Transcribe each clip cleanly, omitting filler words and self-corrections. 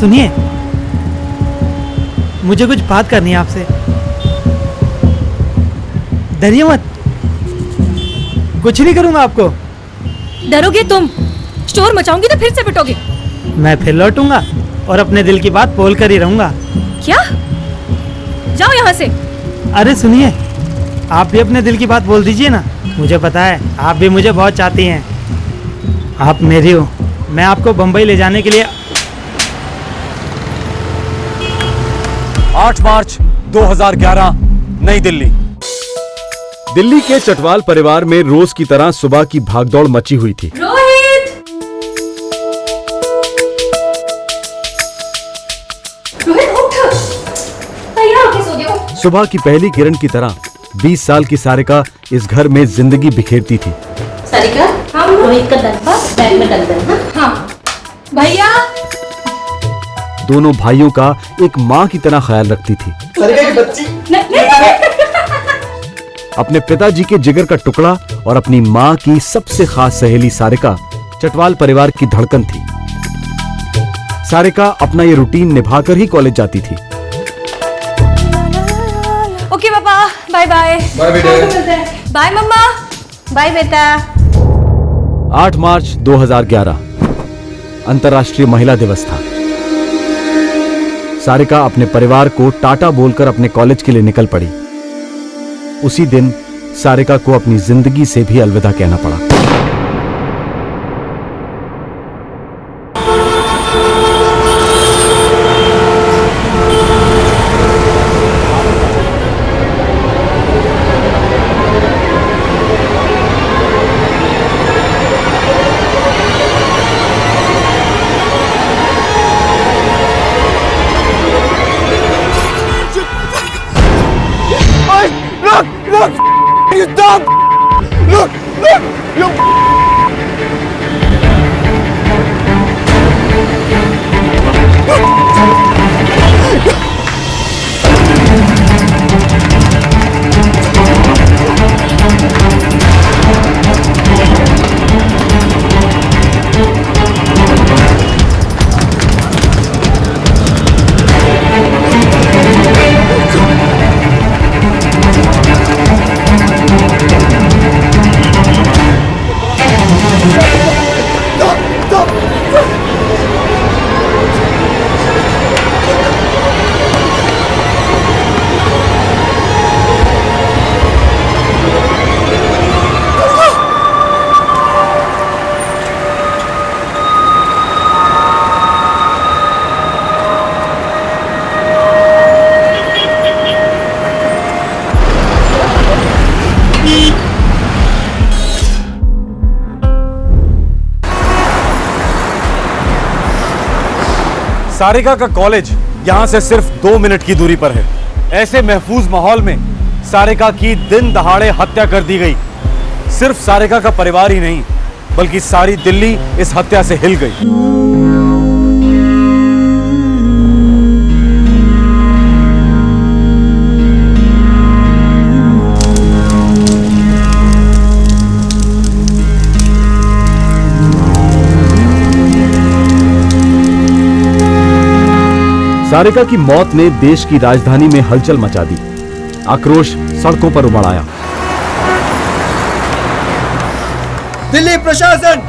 सुनिए, मुझे कुछ बात करनी है आपसे। डरिए मत, कुछ नहीं करूंगा आपको। डरोगे तुम? शोर मचाऊंगी तो फिर से पिटोगे। मैं फिर लौटूंगा और अपने दिल की बात बोल कर ही रहूंगा। क्या? जाओ यहाँ से। अरे सुनिए, आप भी अपने दिल की बात बोल दीजिए ना। मुझे पता है आप भी मुझे बहुत चाहती हैं। आप मेरी हो, मैं आपको बंबई ले जाने के लिए 8 मार्च 2011 नई दिल्ली। दिल्ली के चटवाल परिवार में रोज की तरह सुबह की भागदौड़ मची हुई थी। रोहित! रोहित उठ! तैयार होके सो जाओ। सुबह की पहली किरण की तरह 20 साल की सारिका इस घर में जिंदगी बिखेरती थी। सारिका, हम रोहित का डब्बा बैग में डाल देना। हाँ भैया। दोनों भाइयों का एक माँ की तरह ख्याल रखती थी। सारिका की बच्ची। अपने पिताजी के जिगर का टुकड़ा और अपनी माँ की सबसे खास सहेली सारिका चटवाल परिवार की धड़कन थी। सारिका अपना ये रूटीन निभाकर ही कॉलेज जाती थी। ओके पापा, बाय बाय। बाय बेटे। बाय मम्मा। बाय बेटा। 8 मार्च 2011 अंतर्राष्ट्रीय महिला दिवस था। सारिका अपने परिवार को टाटा बोलकर अपने कॉलेज के लिए निकल पड़ी। उसी दिन सारिका को अपनी जिंदगी से भी अलविदा कहना पड़ा। Look! You dumb! Look! You... Sarika का कॉलेज यहां से सिर्फ 2 मिनट की दूरी पर है। ऐसे महफूज माहौल में सारिका की दिन दहाड़े हत्या कर दी गई। सिर्फ सारिका का परिवार ही नहीं, बल्कि सारी दिल्ली इस हत्या से हिल गई। सारिका की मौत ने देश की राजधानी में हलचल मचा दी। आक्रोश सड़कों पर उमड़ आया। दिल्ली प्रशासन!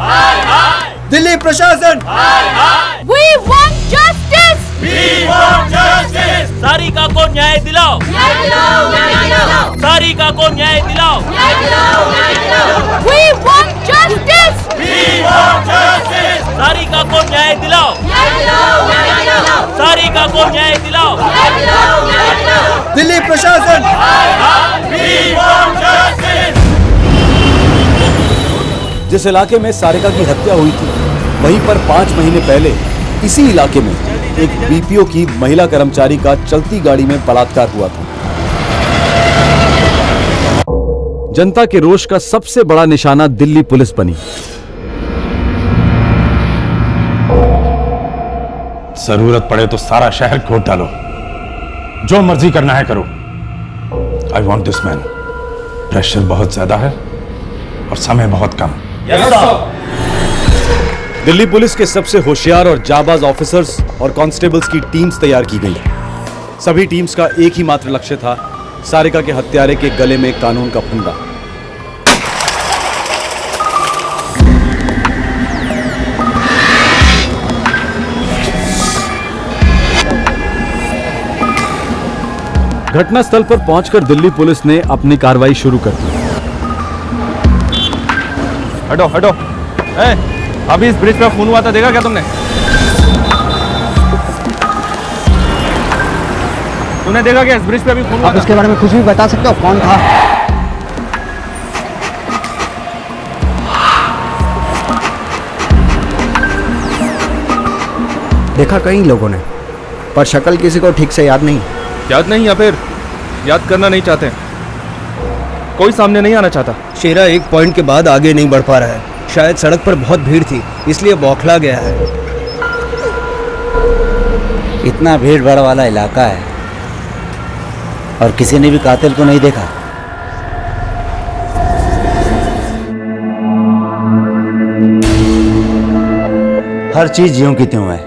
दिल्ली प्रशासन! We want justice! We want justice! Sarika को न्याय दिलाओ! न्याय दिलाओ! न्याय दिलाओ! सारिका को न्याय दिलाओ! न्याय दिलाओ! न्याय दिलाओ! We want justice! We want justice! Sarika को न्याय दिलाओ! न्याय दिलाओ! न्याय दिलाओ! सारिका को न्याय दिलाओ! न्याय दिलाओ! न्याय दिलाओ! दिल्ली प्रशासन! We want justice! जिस इलाके में सारिका की हत्या हुई थी, वहीं पर 5 महीने पहले इसी इलाके में एक बीपीओ की महिला कर्मचारी का चलती गाड़ी में बलात्कार हुआ था। जनता के रोष का सबसे बड़ा निशाना दिल्ली पुलिस बनी। जरूरत पड़े तो सारा शहर खोद डालो, जो मर्जी करना है करो। I want this man. Pressure बहुत ज्यादा है और समय बहुत कम। Yes, sir. दिल्ली पुलिस के सबसे होशियार और जाबाज ऑफिसर्स और कांस्टेबल्स की टीम्स तैयार की गई। सभी टीम्स का एक ही मात्र लक्ष्य था, सारिका के हत्यारे के गले में कानून का फंदा। घटनास्थल पर पहुंचकर दिल्ली पुलिस ने अपनी कार्रवाई शुरू कर दी। हटो हटो। अभी इस ब्रिज पर खून हुआ था, देखा क्या तुमने? तुमने देखा क्या इस ब्रिज पे भी खून हुआ आप था? इसके बारे में कुछ भी बता सकते हो? कौन था? देखा कई लोगों ने, पर शक्ल किसी को ठीक से याद नहीं। याद नहीं या फिर याद करना नहीं चाहते? कोई सामने नहीं आना चाहता। शेरा एक पॉइंट के बाद आगे नहीं बढ़ पा रहा है। शायद सड़क पर बहुत भीड़ थी, इसलिए बौखला गया है। इतना भीड़ भाड़ वाला इलाका है और किसी ने भी कातिल को नहीं देखा। हर चीज ज्यों की त्यों है।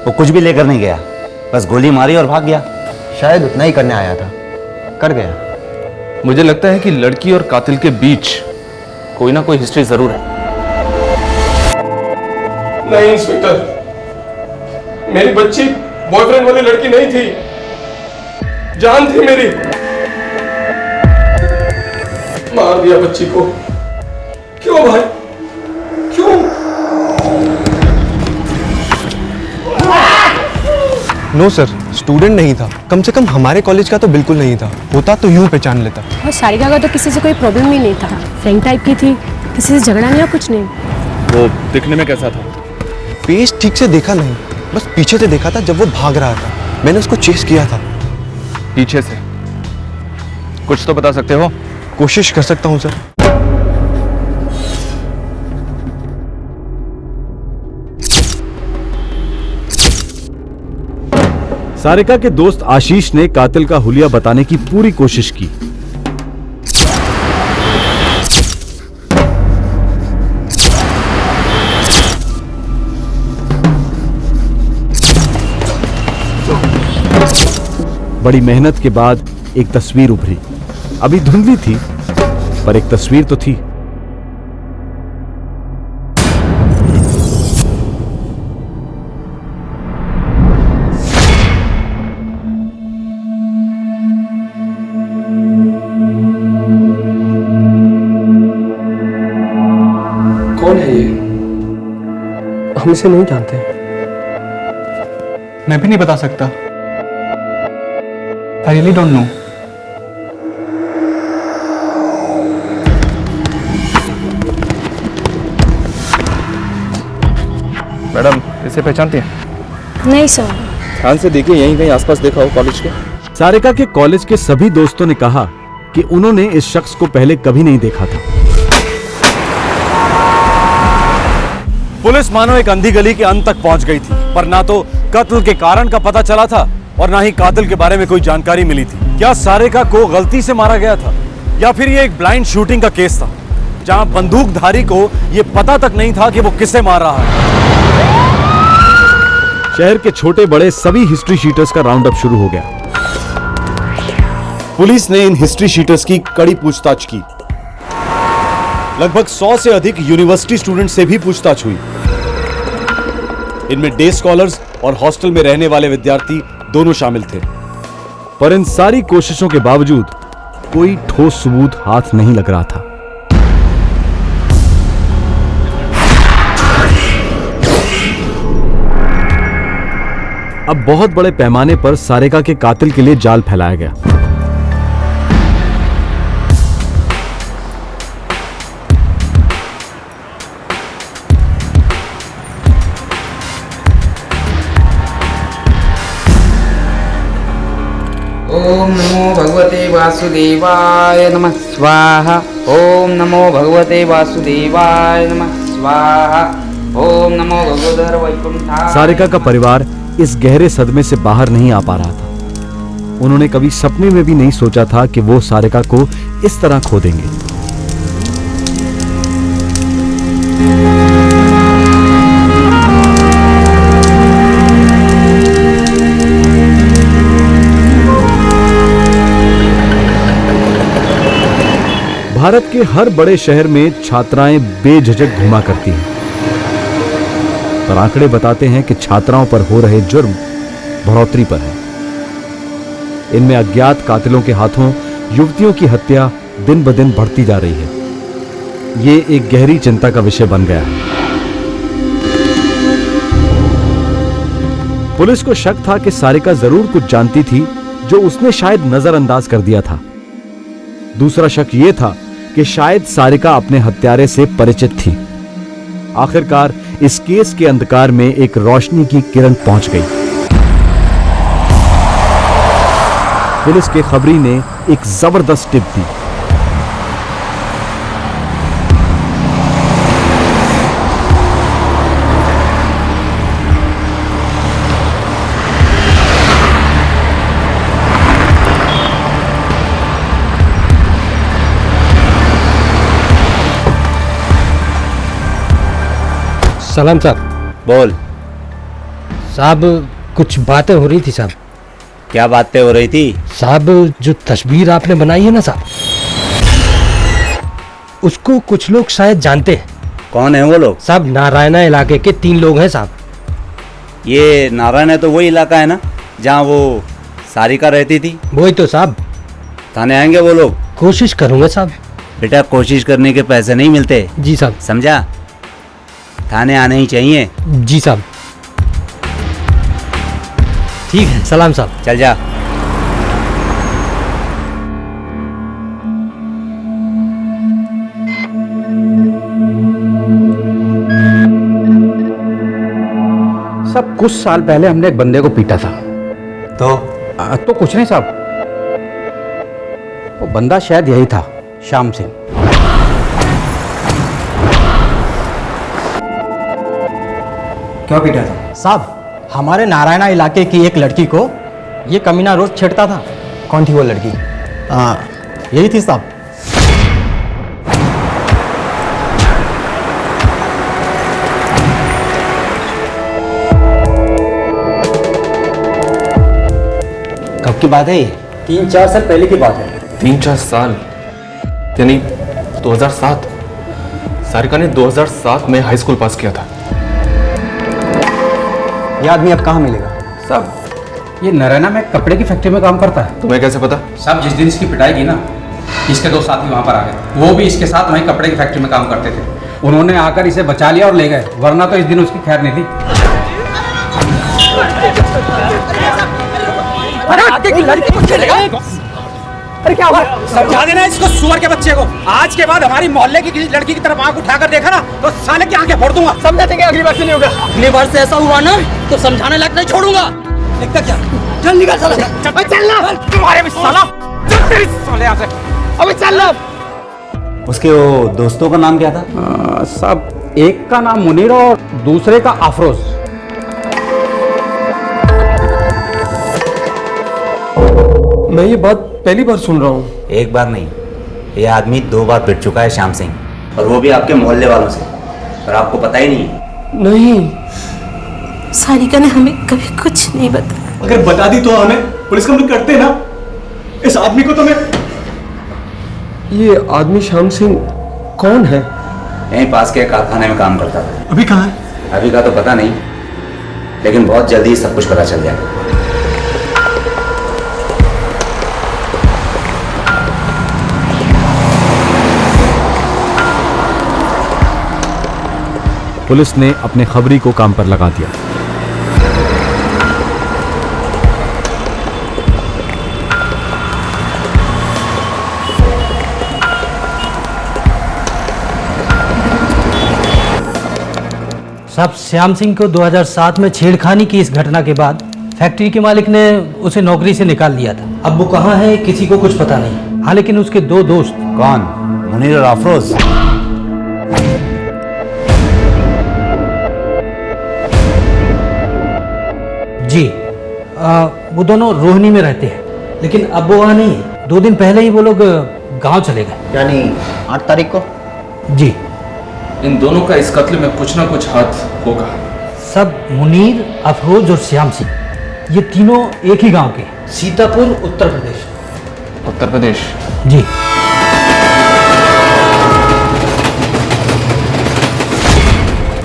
वो कुछ भी लेकर नहीं गया, बस गोली मारी और भाग गया। शायद उतना ही करने आया था, कर गया। मुझे लगता है कि लड़की और कातिल के बीच कोई ना कोई हिस्ट्री जरूर है। नहीं इंस्पेक्टर, मेरी बच्ची बॉयफ्रेंड वाली लड़की नहीं थी, जान थी मेरी। मार दिया बच्ची को। क्यों भाई, क्यों? नो सर, स्टूडेंट नहीं था। कम से कम हमारे कॉलेज का तो बिल्कुल नहीं था। होता तो यूं पहचान लेता। और सारिका का तो किसी से कोई प्रॉब्लम ही नहीं था। फ्रेंड टाइप की थी, किसी से झगड़ा नहीं या कुछ नहीं। वो दिखने में कैसा था? फेस ठीक से देखा नहीं, बस पीछे से देखा था जब वो भाग रहा था। मैंने उसको चेस किया था। पीछे से? कुछ तो बता सकते हो? कोशिश कर सकता हूं सर। सारिका के दोस्त आशीष ने कातिल का हुलिया बताने की पूरी कोशिश की। बड़ी मेहनत के बाद एक तस्वीर उभरी। अभी धुंधली थी, पर एक तस्वीर तो थी। कौन है ये? हम इसे नहीं जानते। मैं भी नहीं बता सकता। I really don't know. Madam, इसे पहचानती हैं? नहीं सर। ध्यान से देखिए, यहीं कहीं आसपास देखा हो कॉलेज के। सारिका के कॉलेज के सभी दोस्तों ने कहा कि उन्होंने इस शख्स को पहले कभी नहीं देखा था। पुलिस मानो एक अंधी गली के अंत तक पहुंच गई थी, पर ना तो कत्ल के कारण का पता चला था और ना ही कातिल के बारे में कोई जानकारी मिली थी। क्या सारिका को गलती से मारा गया था या फिर ये एक ब्लाइंड शूटिंग का केस था, जहां बंदूकधारी को यह पता तक नहीं था कि वो किसे मार रहा है। शहर के छोटे बड़े सभी हिस्ट्री शीटर्स का राउंड अप शुरू हो गया। पुलिस ने इन हिस्ट्री शीटर्स की कड़ी पूछताछ की। लगभग 100 से अधिक यूनिवर्सिटी स्टूडेंट से भी पूछताछ हुई। इनमें डे स्कॉलर्स और हॉस्टल में रहने वाले विद्यार्थी दोनों शामिल थे। पर इन सारी कोशिशों के बावजूद कोई ठोस सबूत हाथ नहीं लग रहा था। अब बहुत बड़े पैमाने पर सारिका के कातिल के लिए जाल फैलाया गया। ओम नमो भगवते वासुदेवाय नमः स्वाहा। ओम नमो भगवते वासुदेवाय नमः स्वाहा। ओम नमो भगवते वैकुंठाय। सारिका का परिवार इस गहरे सदमे से बाहर नहीं आ पा रहा था। उन्होंने कभी सपने में भी नहीं सोचा था कि वो सारिका को इस तरह खो देंगे। भारत के हर बड़े शहर में छात्राएं बेझिझक घुमा करती हैं, पर आंकड़े बताते हैं कि छात्राओं पर हो रहे जुर्म बढ़ोतरी पर है। इनमें अज्ञात कातिलों के हाथों युवतियों की हत्या दिन ब दिन बढ़ती जा रही है। ये एक गहरी चिंता का विषय बन गया है। पुलिस को शक था कि सारिका जरूर कुछ जानती थी जो उसने शायद नजरअंदाज कर दिया था। दूसरा शक यह था कि शायद सारिका अपने हत्यारे से परिचित थी। आखिरकार इस केस के अंधकार में एक रोशनी की किरण पहुंच गई। पुलिस के खबरी ने एक जबरदस्त टिप दी। सलाम साहब। बोल साहब कुछ बातें हो रही थी साहब। क्या बातें हो रही थी? साहब जो तस्वीर आपने बनाई है ना साहब, उसको कुछ लोग शायद जानते हैं। कौन है वो लोग? साहब नारायणा इलाके के 3 लोग हैं साहब। ये नारायण है तो वही इलाका है ना जहाँ वो सारिका रहती थी? वही तो साहब। थाने आएंगे वो लोग? कोशिश करूंगा साहब। बेटा कोशिश करने के पैसे नहीं मिलते। जी साहब। समझा? थाने आने ही चाहिए। जी साहब। ठीक है सलाम साहब। चल जा। सब कुछ साल पहले हमने एक बंदे को पीटा था। तो कुछ नहीं साहब, वो बंदा शायद यही था, श्याम सिंह। क्यों पीटा था? साहब हमारे नारायणा इलाके की एक लड़की को ये कमीना रोज छेड़ता था। कौन थी वो लड़की? यही थी साहब। कब की बात है ये? 3-4 साल पहले की बात है। 3-4 साल यानी 2007। सारिका ने 2007 में हाई स्कूल पास किया था। ये आदमी अब कहाँ मिलेगा? साहब ये नारायणा में कपड़े की फैक्ट्री में काम करता है। तुम्हें कैसे पता? साहब जिस दिन इसकी पिटाई की ना, इसके 2 साथी वहाँ पर आ गए। वो भी इसके साथ वहीं कपड़े की फैक्ट्री में काम करते थे। उन्होंने आकर इसे बचा लिया और ले गए, वरना तो इस दिन उसकी खैर नहीं थी। अरे क्या हुआ? समझा देना इसको, सुअर के बच्चे को। आज के बाद हमारी मोहल्ले की किसी लड़की की तरफ आंख उठाकर देखा ना तो साले की आंखें फोड़ दूंगा। समझा देंगे, अगली बार से नहीं होगा। अगली बार से ऐसा हुआ ना तो समझाने लायक नहीं छोड़ूंगा। देखता क्या? चल निकल साला। चल ना तुम्हारे भी साला। चल तेरी साले यहाँ से। अबे चल ना। उसके वो दोस्तों का नाम क्या था? साहब एक का नाम मुनीर और दूसरे का अफरोज। मैं ये बात पहली बार सुन रहा हूँ। एक बार नहीं, ये आदमी 2 बार पिट चुका है श्याम सिंह, और वो भी आपके मोहल्ले वालों से, पर आपको पता ही नहीं है। नहीं, सारिका ने हमें कभी कुछ नहीं बताया। अगर बता दी तो हमें पुलिस कंप्लेंट करते ना। इस आदमी को तो मैं। ये आदमी श्याम सिंह कौन है? यहीं पास के कारखाने में काम करता था। अभी कहाँ है? अभी का तो पता नहीं, लेकिन बहुत जल्दी सब कुछ पता चल जाएगा। पुलिस ने अपने खबरी को काम पर लगा दिया। साहब श्याम सिंह को 2007 में छेड़खानी की इस घटना के बाद फैक्ट्री के मालिक ने उसे नौकरी से निकाल दिया था। अब वो कहाँ है किसी को कुछ पता नहीं। हाँ लेकिन उसके 2 दोस्त। कौन? मुनीर और अफरोज? जी वो दोनों रोहिणी में रहते हैं, लेकिन अब वो वहाँ नहीं है। 2 दिन पहले ही वो लोग गांव चले गए। यानी 8 तारीख को? जी। इन दोनों का इस कत्ल में कुछ ना कुछ हाथ होगा। सब मुनीर, अफरोज और श्याम सिंह, ये तीनों एक ही गांव के, सीतापुर उत्तर प्रदेश। उत्तर प्रदेश? जी।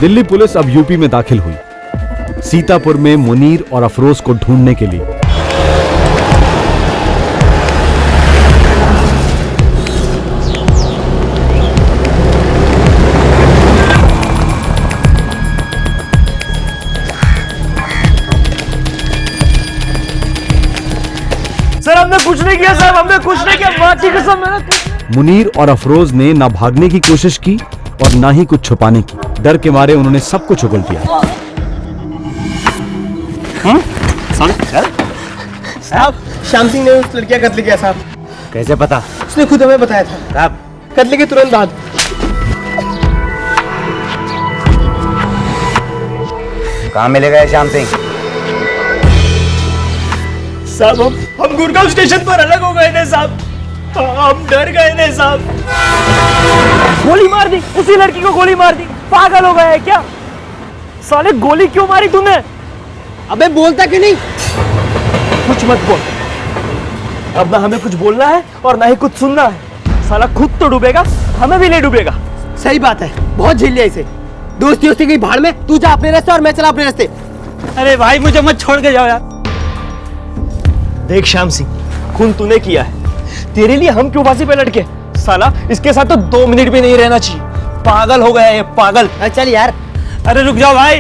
दिल्ली पुलिस अब यूपी में दाखिल हुई, सीतापुर में मुनीर और अफरोज को ढूंढने के लिए। सर हमने कुछ नहीं किया, साहब हमने कुछ नहीं किया, मां की कसम मैंने। मुनीर और अफरोज ने ना भागने की कोशिश की और ना ही कुछ छुपाने की। डर के मारे उन्होंने सब कुछ उगल दिया। साहब श्याम सिंह ने उस लड़की का कत्ल किया साहब। कैसे पता? उसने खुद हमें बताया था। साहब कत्ल के तुरंत बाद। कहाँ मिलेगा ये श्याम सिंह? साहब हम गुड़गांव स्टेशन पर अलग हो गए थे साहब, हम डर गए थे साहब। गोली मार दी, उसी लड़की को गोली मार दी। पागल हो गया है क्या? साले गोली क्यों मारी तूने? अबे बोलता क्यों नहीं? कुछ मत बोल, अब ना हमें कुछ बोलना है और ना ही कुछ सुनना है। साला खुद तो डूबेगा, हमें भी नहीं डूबेगा। सही बात है, बहुत झेल लिया इसे। दोस्ती दोस्ती गई भाड़ में, तू जा अपने रास्ते और मैं चला अपने रास्ते। अरे भाई मुझे मत छोड़ के जाओ यार। देख श्याम सिंह, खून तूने किया है, तेरे लिए हम क्यों फांसी पे लटके? साला इसके साथ तो 2 मिनट भी नहीं रहना चाहिए। पागल हो गया ये, पागल। चल यार। अरे रुक जाओ भाई।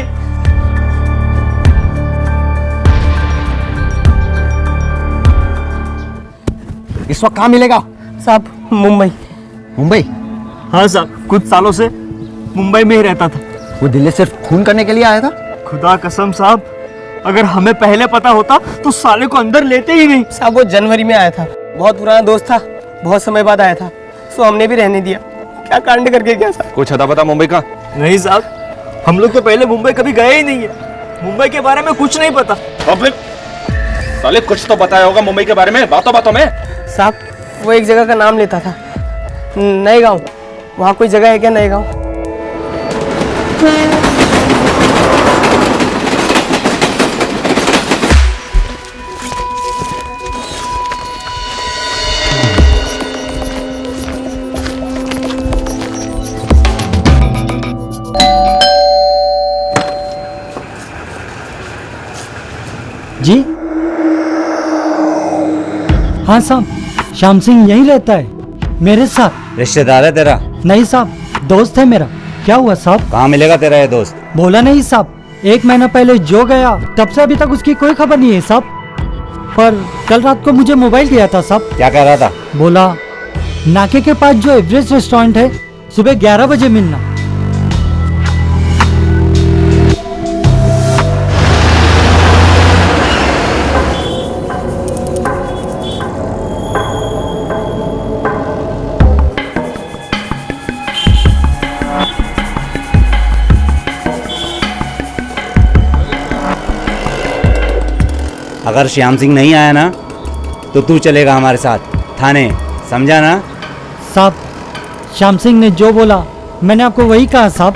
इस वक्त कहाँ मिलेगा? साहब मुंबई। मुंबई? हाँ साहब, कुछ सालों से मुंबई में ही रहता था। वो दिल्ली सिर्फ खून करने के लिए आया था? खुदा कसम साहब, अगर हमें पहले पता होता तो साले को अंदर लेते ही नहीं। साहब वो जनवरी में आया था, बहुत पुराना दोस्त था, बहुत समय बाद आया था, सो हमने भी रहने दिया। क्या कांड करके गया साहब? कुछ अता पता मुंबई का? नहीं साहब, हम लोग तो पहले मुंबई कभी गए ही नहीं है, मुंबई के बारे में कुछ नहीं पता। अब साले कुछ तो बताया होगा मुंबई के बारे में, बातों बातों में। साहब वो एक जगह का नाम लेता था, नए गांव। वहाँ कोई जगह है क्या नए गांव? जी हाँ साहब, श्याम सिंह यहीं रहता है मेरे साथ। रिश्तेदार है तेरा? नहीं साहब, दोस्त है मेरा। क्या हुआ साहब? कहाँ मिलेगा तेरा ये दोस्त? बोला नहीं साहब, 1 महीना पहले जो गया तब से अभी तक उसकी कोई खबर नहीं है साहब। पर कल रात को मुझे मोबाइल किया था साहब। क्या कह रहा था? बोला नाके के पास जो एवरेस्ट रेस्टोरेंट है सुबह 11 बजे मिलना। अगर श्याम सिंह नहीं आया ना तो तू चलेगा हमारे साथ थाने, समझा ना? साहब श्याम सिंह ने जो बोला मैंने आपको वही कहा साहब।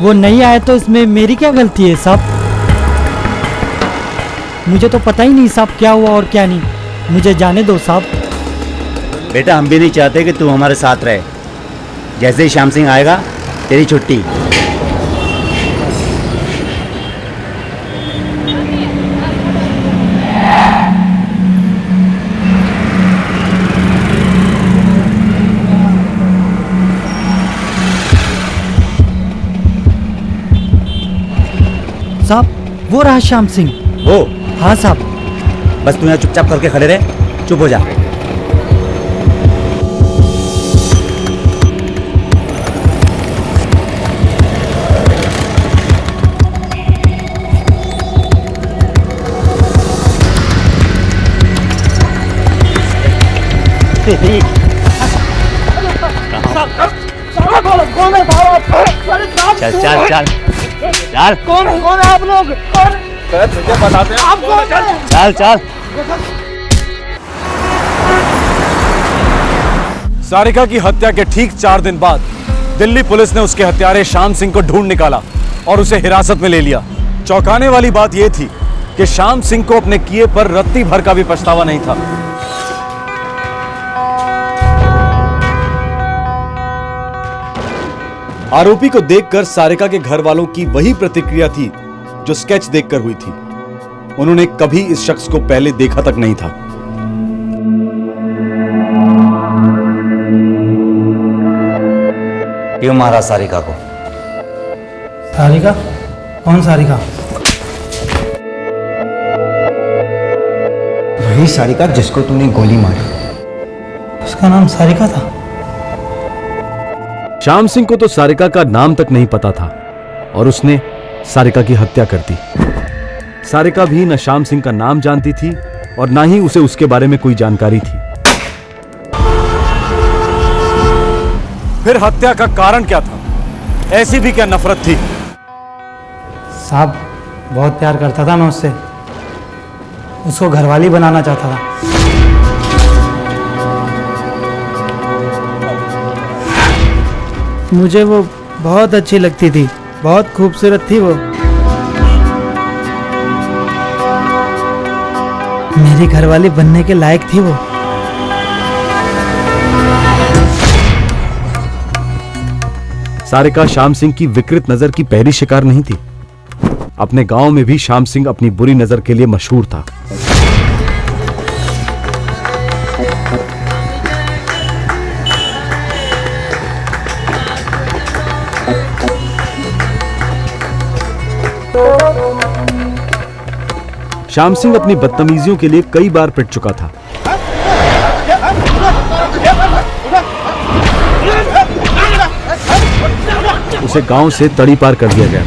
वो नहीं आया तो इसमें मेरी क्या गलती है साहब? मुझे तो पता ही नहीं साहब क्या हुआ और क्या नहीं, मुझे जाने दो साहब। बेटा हम भी नहीं चाहते कि तू हमारे साथ रहे। जैसे ही श्याम सिंह आएगा तेरी छुट्टी। साहब वो रहा श्याम सिंह। वो? हाँ साहब। बस तू यहाँ चुपचाप करके खड़े रहे, चुप हो जा। चल चल चल चल। कौन है आप लोग? तुझे बताते हैं। आप कौन है? चल चल। सारिका की हत्या के ठीक 4 दिन बाद दिल्ली पुलिस ने उसके हत्यारे श्याम सिंह को ढूंढ निकाला और उसे हिरासत में ले लिया। चौंकाने वाली बात यह थी कि श्याम सिंह को अपने किए पर रत्ती भर का भी पछतावा नहीं था। आरोपी को देखकर सारिका के घर वालों की वही प्रतिक्रिया थी जो स्केच देखकर हुई थी। उन्होंने कभी इस शख्स को पहले देखा तक नहीं था। क्यों मारा सारिका को? सारिका? कौन सारिका? वही सारिका जिसको तूने गोली मारी। उसका नाम सारिका था? श्याम सिंह को तो सारिका का नाम तक नहीं पता था और उसने सारिका की हत्या कर दी। सारिका भी न श्याम सिंह का नाम जानती थी और ना ही उसे उसके बारे में कोई जानकारी थी। फिर हत्या का कारण क्या था? ऐसी भी क्या नफरत थी? साहब, बहुत प्यार करता था मैं उससे। उसको घरवाली बनाना चाहता था। मुझे वो बहुत अच्छी लगती थी, बहुत खूबसूरत थी वो। मेरी घरवाली बनने के लायक थी वो। सारिका श्याम सिंह की विकृत नजर की पहली शिकार नहीं थी। अपने गांव में भी श्याम सिंह अपनी बुरी नजर के लिए मशहूर था। श्याम सिंह अपनी बदतमीजियों के लिए कई बार पिट चुका था। उसे गांव से तड़ी पार कर दिया गया।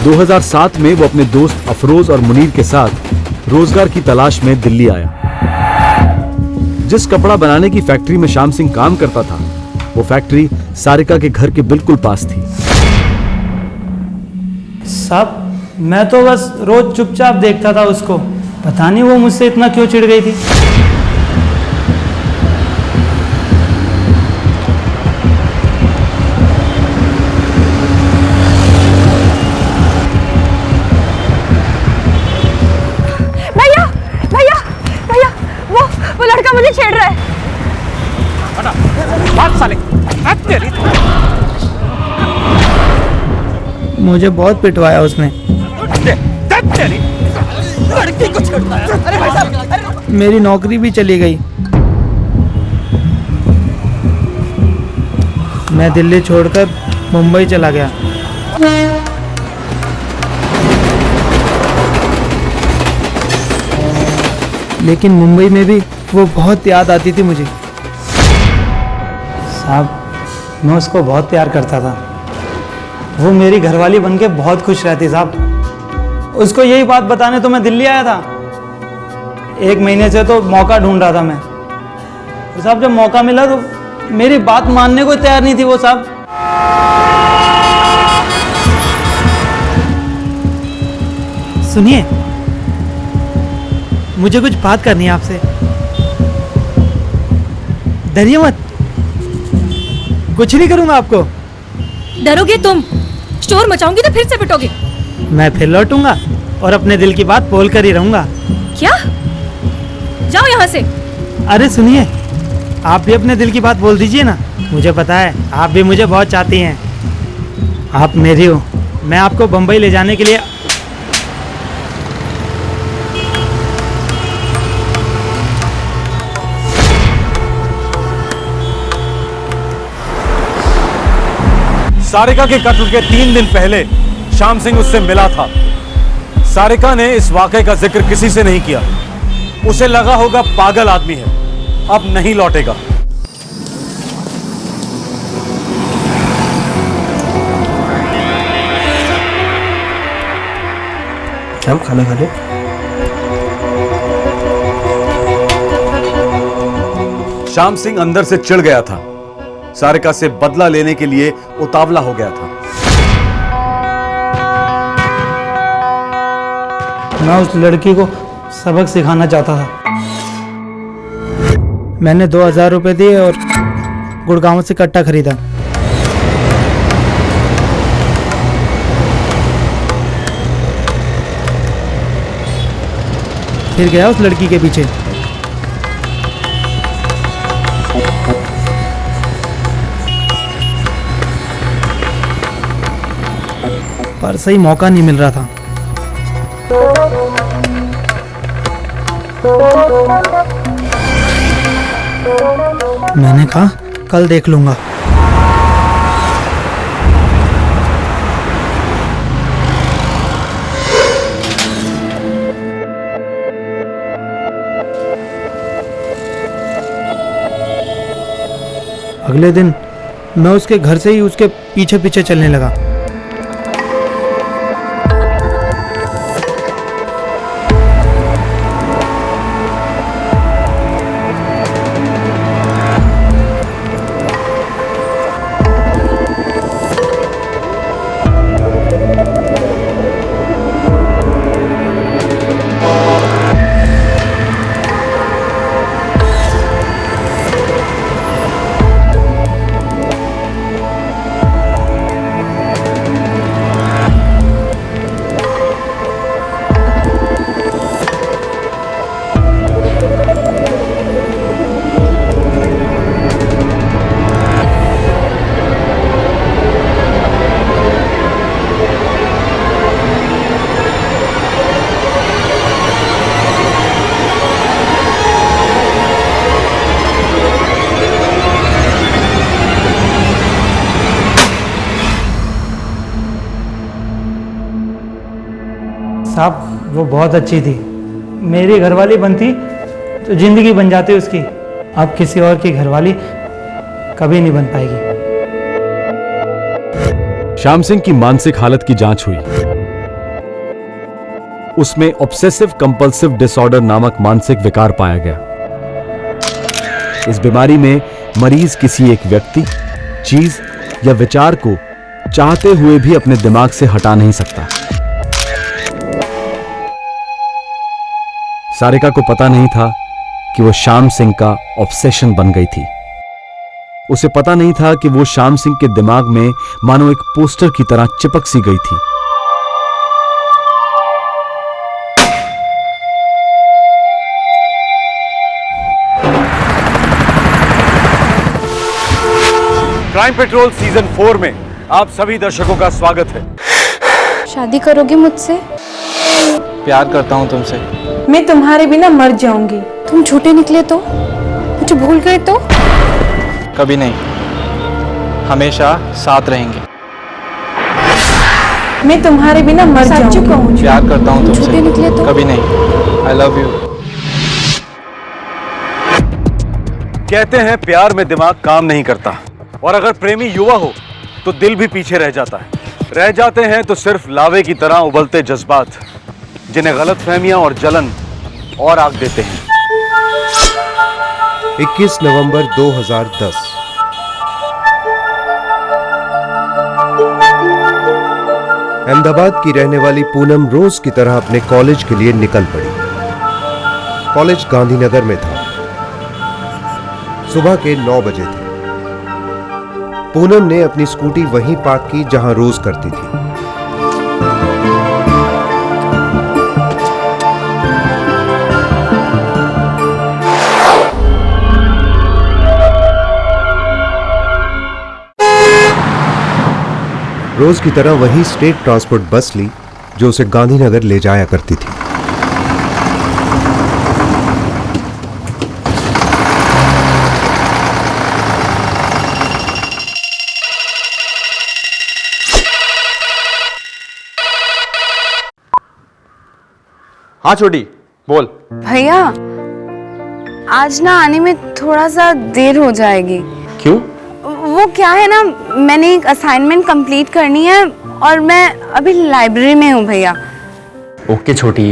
2007 में वो अपने दोस्त अफरोज और मुनीर के साथ रोजगार की तलाश में दिल्ली आया। जिस कपड़ा बनाने की फैक्ट्री में श्याम सिंह काम करता था, वो फैक्ट्री सारिका के घर के बिल्कुल पास थी। साहब, मैं तो बस रोज चुपचाप देखता था उसको। पता नहीं वो मुझसे इतना क्यों चिढ़ गई थी। भैया भैया भैया, वो लड़का मुझे छेड़ रहा है। भाग साले, भाग तेरी। मुझे बहुत पिटवाया उसने। लड़की को छेड़ता है। अरे भाई साहब, मेरी नौकरी भी चली गई। मैं दिल्ली छोड़कर मुंबई चला गया। लेकिन मुंबई में भी वो बहुत याद आती थी मुझे। साहब, मैं उसको बहुत प्यार करता था। वो मेरी घरवाली बनके बहुत खुश रहती साहब। उसको यही बात बताने तो मैं दिल्ली आया था। 1 महीने से तो मौका ढूंढ रहा था मैं। और साहब, जब मौका मिला तो मेरी बात मानने को तैयार नहीं थी वो साहब। सुनिए, मुझे कुछ बात करनी है आपसे। डरिए मत, कुछ नहीं करूंगा आपको। डरोगे तुम? शोर मचाऊंगी तो फिर से पिटोगे। मैं फिर लौटूंगा और अपने दिल की बात बोल कर ही रहूंगा। क्या? जाओ यहाँ से। अरे सुनिए, आप भी अपने दिल की बात बोल दीजिए ना। मुझे पता है आप भी मुझे बहुत चाहती हैं। आप मेरी हो। मैं आपको बंबई ले जाने के लिए सारिका के कत्ल के 3 दिन पहले श्याम सिंह उससे मिला था। सारिका ने इस वाकये का जिक्र किसी से नहीं किया। उसे लगा होगा पागल आदमी है, अब नहीं लौटेगा। हम खाना खा ले। श्याम सिंह अंदर से चिढ़ गया था। सारिका से बदला लेने के लिए उतावला हो गया था। मैं उस लड़की को सबक सिखाना चाहता था। मैंने 2000 रुपए दिए और गुड़गांव से कट्टा खरीदा। फिर गया उस लड़की के पीछे। पर सही मौका नहीं मिल रहा था। मैंने कहा कल देख लूंगा। अगले दिन मैं उसके घर से ही उसके पीछे पीछे चलने लगा। साहब वो बहुत अच्छी थी, मेरी घरवाली बनती तो जिंदगी बन जाती उसकी। अब किसी और की घरवाली कभी नहीं बन पाएगी। श्याम सिंह की मानसिक हालत की जांच हुई। उसमें ऑब्सेसिव कंपल्सिव डिसऑर्डर नामक मानसिक विकार पाया गया। इस बीमारी में मरीज किसी एक व्यक्ति, चीज या विचार को चाहते हुए भी अपने दिमाग से हटा नहीं सकता। सारिका को पता नहीं था कि वो श्याम सिंह का ऑब्सेशन बन गई थी। उसे पता नहीं था कि वो श्याम सिंह के दिमाग में मानो एक पोस्टर की तरह चिपक सी गई थी। क्राइम पेट्रोल सीजन 4 में आप सभी दर्शकों का स्वागत है। शादी करोगे मुझसे? प्यार करता हूँ तुमसे। मैं तुम्हारे बिना मर जाऊंगी। तुम झूठे निकले तो? मुझे भूल गए तो? कभी नहीं, हमेशा साथ रहेंगे। मैं तुम्हारे बिना मर जाऊंगी। प्यार करता हूँ तुमसे। झूठे निकले तो? कभी नहीं। आई लव यू। कहते हैं प्यार में दिमाग काम नहीं करता, और अगर प्रेमी युवा हो तो दिल भी पीछे रह जाता है। रह जाते हैं तो सिर्फ लावे की तरह उबलते जज्बात, जिन्हें गलतफहमियां और जलन और आग देते हैं। 21 नवंबर 2010। अहमदाबाद की रहने वाली पूनम रोज की तरह अपने कॉलेज के लिए निकल पड़ी। कॉलेज गांधीनगर में था। सुबह के 9 बजे थे। पूनम ने अपनी स्कूटी वहीं पार्क की जहां रोज करती थी। रोज की तरह वही स्टेट ट्रांसपोर्ट बस ली जो उसे गांधीनगर ले जाया करती थी। हाँ छोटी, बोल। भैया आज ना आने में थोड़ा सा देर हो जाएगी। क्यों? वो क्या है ना, मैंने एक असाइनमेंट कंप्लीट करनी है और मैं अभी लाइब्रेरी में हूँ भैया। ओके छोटी।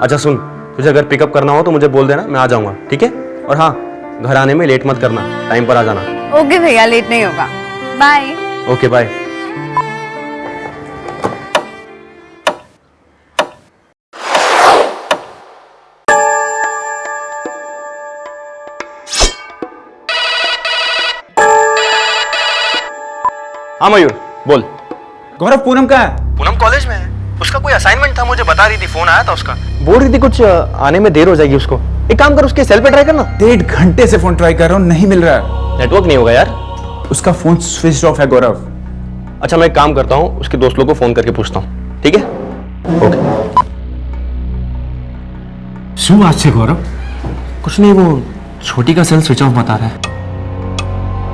अच्छा सुन, तुझे अगर पिकअप करना हो तो मुझे बोल देना, मैं आ जाऊंगा, ठीक है? और हाँ, घर आने में लेट मत करना, टाइम पर आ जाना। ओके भैया, लेट नहीं होगा। बाय। Okay bye. हाँ मयूर, बोल। गौरव, पूनम कहाँ है? पूनम कॉलेज में है। उसका कोई असाइनमेंट था, मुझे बता रही थी, फोन आया था उसका। बोल रही थी कुछ आने में देर हो जाएगी उसको। एक काम कर, उसके सेल पे ट्राई करना। 1.5 घंटे से फोन ट्राई कर रहा हूँ, नहीं मिल रहा है। नेटवर्क नहीं होगा यार। उसका फोन स्विच ऑफ है गौरव। अच्छा मैं एक काम करता हूँ, उसके दोस्त लोग को फोन करके पूछता हूँ, ठीक है? ओके। शुभ आज से गौरव? कुछ नहीं, वो छोटी का सेल स्विच ऑफ बता रहा है।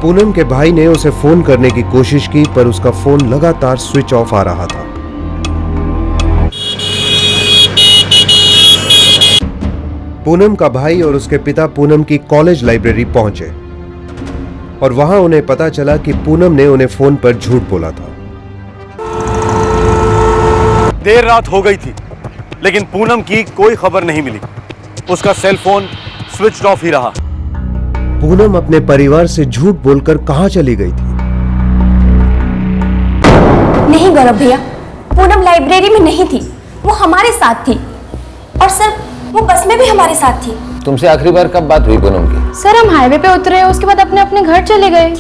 पूनम के भाई ने उसे फोन करने की कोशिश की पर उसका फोन लगातार स्विच ऑफ आ रहा था। पूनम का भाई और उसके पिता पूनम की कॉलेज लाइब्रेरी पहुंचे और वहां उन्हें पता चला कि पूनम ने उन्हें फोन पर झूठ बोला था। देर रात हो गई थी लेकिन पूनम की कोई खबर नहीं मिली। उसका सेल फोन स्विच ऑफ ही रहा। पूनम अपने परिवार से झूठ बोलकर कहां चली गई थी? नहीं गौरव भैया, पूनम लाइब्रेरी में नहीं थी, वो हमारे साथ थी। और सर, वो बस में भी हमारे साथ थी। तुमसे आखिरी बार कब बात हुई पूनम की? सर, हम हाईवे पे उतरे, उसके बाद अपने अपने घर चले गए।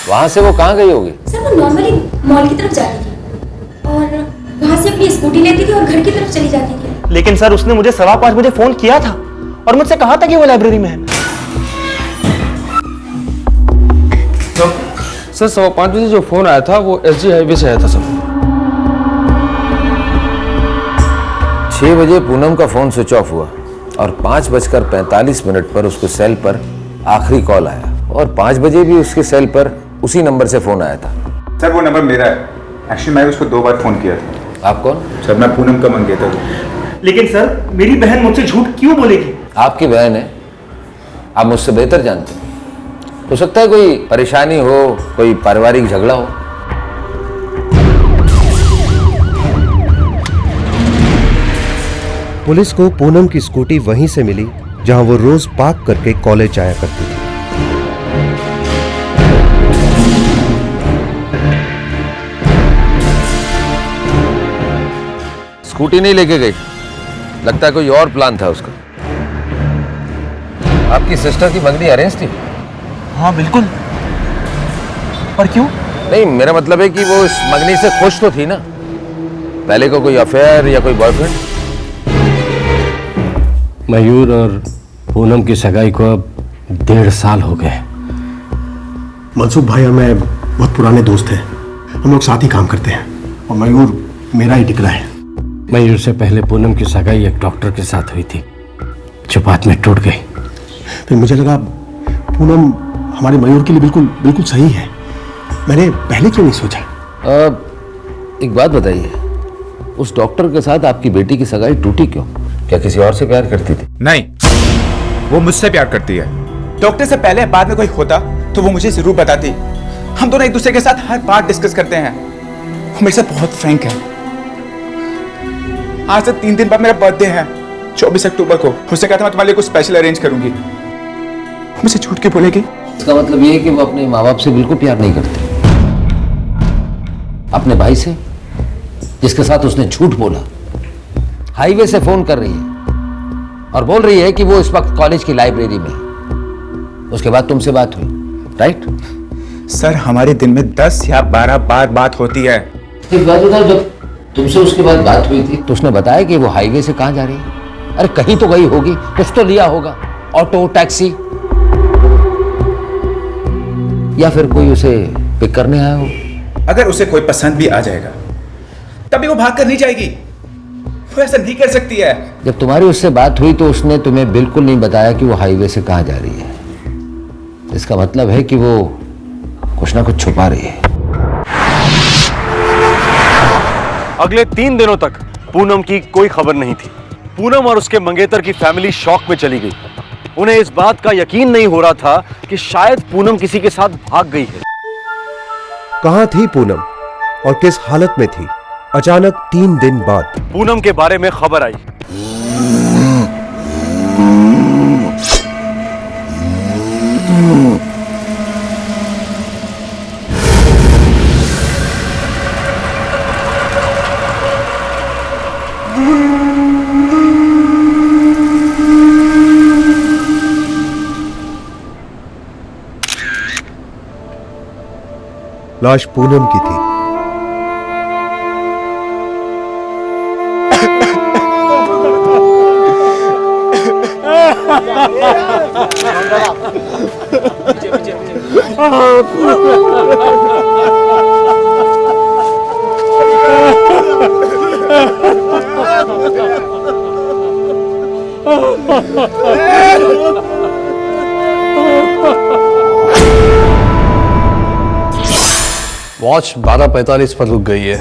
वहां से वो कहाँ गई होगी? सर, वो नॉर्मली मॉल की तरफ जाती थी और वहां से अपनी स्कूटी लेती थी और घर की तरफ चली जाती थी। लेकिन सर, उसने मुझे 5:15 बजे फोन किया था और मुझसे कहा था कि वो लाइब्रेरी में है। तो सर 5:15 बजे जो फोन आया था वो SG हाईवे से आया था सर। 6 बजे पूनम का फोन स्विच ऑफ हुआ और 5:45 पर उसके सेल पर आखिरी कॉल आया और 5 बजे भी उसके सेल पर उसी नंबर से फोन आया था। सर वो नंबर मेरा है। एक्चुअली मैं उसको 2 बार फोन किया था। आप कौन? सर मैं पूनम का मंगेतर हूँ। लेकिन सर, मेरी बहन मुझसे झूठ क्यों बोलेगी? आपकी बहन है, आप मुझसे बेहतर जानते हैं। हो सकता है कोई परेशानी हो, कोई पारिवारिक झगड़ा हो। पुलिस को पूनम की स्कूटी वहीं से मिली जहां वो रोज पार्क करके कॉलेज जाया करती थी। स्कूटी नहीं लेके गई, लगता है कोई और प्लान था उसका। आपकी सिस्टर की मंगनी अरेंज थी? हाँ बिल्कुल। पर क्यों? नहीं, मेरा मतलब है कि वो इस मंगनी से खुश तो थी ना। पहले को कोई अफेयर या कोई बॉयफ्रेंड? मयूर और पूनम की सगाई को अब 1.5 साल हो गए। मनसुख भाई और मैं बहुत पुराने दोस्त हैं। हम लोग साथ ही काम करते हैं और मयूर मेरा ही टिकला है। मयूर से पहले पूनम की सगाई एक डॉक्टर के साथ हुई थी जो बाद में टूट गई। फिर मुझे लगा पूनम हमारे मयूर के लिए बिल्कुल सही है। मैंने पहले क्यों नहीं सोचा? एक बात बताइए, उस डॉक्टर के साथ आपकी बेटी की सगाई टूटी क्यों? क्या किसी और से प्यार करती थी? नहीं, वो मुझसे प्यार करती है। डॉक्टर से पहले बाद में कोई होता तो वो मुझे जरूर बताती। हम दोनों एक दूसरे के साथ हर बात डिस्कस करते हैं। वो मेरे साथ बहुत फ्रैंक है। आज से 3 दिन बाद मेरा बर्थडे है, 24 अक्टूबर को। उसने कहा था मैं तुम्हारे लिए कुछ स्पेशल अरेंज करूंगी। मुझे झूठ क्यों बोलेगी? इसका मतलब ये है कि वो अपने माँ बाप से बिल्कुल प्यार नहीं करते। अपने भाई से, जिसके साथ उसने झूठ बोला, हाईवे से फोन कर रही है और बोल रही है कि वो इस वक्त कॉलेज की लाइब्रेरी में है। उसके बाद तुमसे बात हुई, राइट? सर, हमारे दिन में 10 या 12 बार बात होती है। एक बात बताओ, जब तुमसे उसके बाद बात हुई थी तो उसने बताया कि वो हाईवे से कहां जा रही है? अरे कहीं तो गई होगी, कुछ तो लिया होगा, ऑटो, टैक्सी, या फिर कोई उसे पिक करने आया हो। अगर उसे कोई पसंद भी आ जाएगा तभी वो भाग कर नहीं जाएगी। वो ऐसा नहीं कर सकती है। जब तुम्हारी उससे बात हुई तो उसने तुम्हें बिल्कुल नहीं बताया कि वो हाईवे से कहां जा रही है। इसका मतलब है कि वो कुछ ना कुछ छुपा रही है। अगले 3 दिनों तक पूनम की कोई खबर नहीं थी। पूनम और उसके मंगेतर की फैमिली शॉक में चली गई। उन्हें इस बात का यकीन नहीं हो रहा था कि शायद पूनम किसी के साथ भाग गई है। कहां थी पूनम और किस हालत में थी? अचानक 3 दिन बाद पूनम के बारे में खबर आई। लाश पूनम की थी। वॉच 12:45 पर रुक गई है।